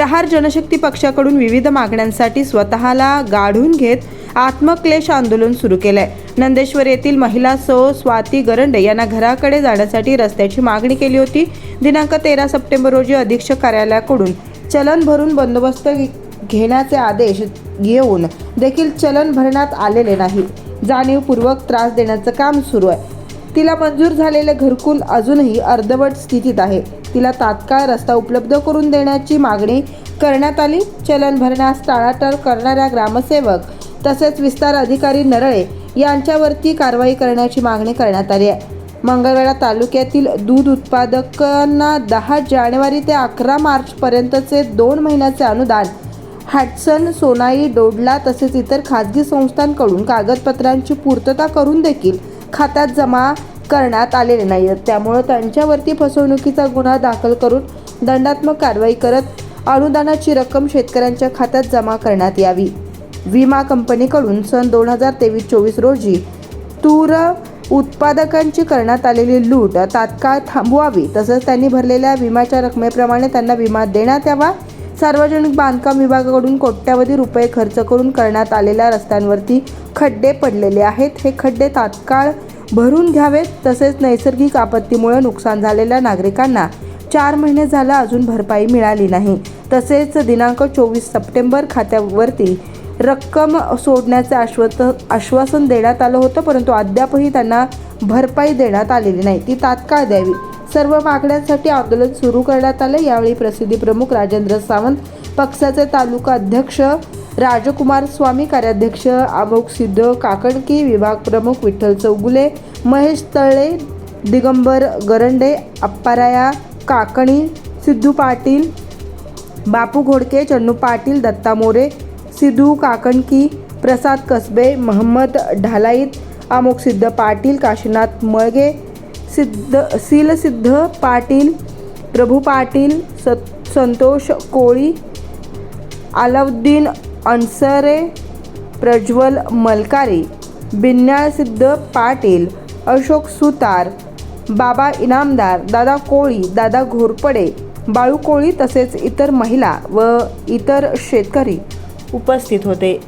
प्रहार जनशक्ती पक्षाकडून विविध मागण्यांसाठी स्वतःला गाढून घेत आत्मक्लेश आंदोलन सुरू केलंय। नंदेश्वर येथील महिला सौ स्वाती गरंडे यांना घराकडे जाण्यासाठी रस्त्याची मागणी केली होती। दिनांक 13 सप्टेंबर रोजी अधीक्षक कार्यालयाकडून चलन भरून बंदोबस्त घेण्याचे आदेश घेऊन देखील चलन भरण्यात आलेले नाही। जाणीवपूर्वक त्रास देण्याचं काम सुरू आहे। तिला मंजूर झालेले घरकुल अजूनही अर्धवट स्थितीत आहे। तिला तात्काळ रस्ता उपलब्ध करून देण्याची मागणी करण्यात आली। चलन भरण्यास टाळाटाळ करणाऱ्या ग्रामसेवक तसेच विस्तार अधिकारी नरळे यांच्यावरती कारवाई करण्याची मागणी करण्यात आली आहे। मंगळवेढा तालुक्यातील दूध उत्पादकांना 10 जानेवारी ते 11 मार्च पर्यंतचे 2 महिन्याचे अनुदान हॅटसन, सोनाई, डोडला तसेच इतर खाजगी संस्थांकडून कागदपत्रांची पूर्तता करून देखील खात्यात जमा करण्यात आलेले नाही। त्यामुळे त्यांच्यावरती फसवणुकीचा गुन्हा दाखल करून दंडात्मक कारवाई करत अनुदानाची रक्कम शेतकऱ्यांच्या खात्यात जमा करण्यात यावी। विमा कंपनीकडून सन 2023-24 रोजी तूर उत्पादकांची करण्यात आलेली लूट तात्काळ थांबवावी तसंच त्यांनी भरलेल्या विम्याच्या रकमेप्रमाणे त्यांना विमा देण्यात यावा। सार्वजनिक बांधकाम विभागाकडून कोट्यावधी रुपये खर्च करून करण्यात आलेल्या रस्त्यांवरती खड्डे पडलेले आहेत। हे खड्डे तात्काळ भरून घ्यावेत तसेच नैसर्गिक आपत्तीमुळे नुकसान झालेल्या नागरिकांना 4 महिने झाला अजून भरपाई मिळाली नाही। तसेच दिनांक 24 सप्टेंबर खात्यावरती रक्कम सोडण्याचे आश्वासन देण्यात आलं होतं, परंतु अद्यापही त्यांना भरपाई देण्यात आलेली नाही। ती तात्काळ द्यावी। सर्व मागण्यांसाठी आंदोलन सुरू करण्यात आले। यावेळी प्रसिद्धी प्रमुख राजेंद्र सावंत, पक्षाचे तालुका अध्यक्ष राजकुमार स्वामी, कार्याध्यक्ष अमोघ सिद्ध काकणकी, विभाग प्रमुख विठ्ठल चौगुले, महेश तळे, दिगंबर गरंडे, अप्पाराया काकणी, सिद्धू पाटील, बापू घोडके, चन्नू पाटील, दत्ता मोरे, सिद्धू काकणकी, प्रसाद कसबे, महम्मद ढालाईत, अमोघ सिद्ध पाटील, काशीनाथ मळगे, सिद्ध पाटील, प्रभू पाटील, संतोष कोळी, अलाउद्दीन अनसरे, प्रज्वल मलकारी, बिन्याळ सिद्ध पाटील, अशोक सुतार, बाबा इनामदार, दादा कोळी, दादा घोरपडे, बाळू कोळी तसेच इतर महिला व इतर शेतकरी उपस्थित होते।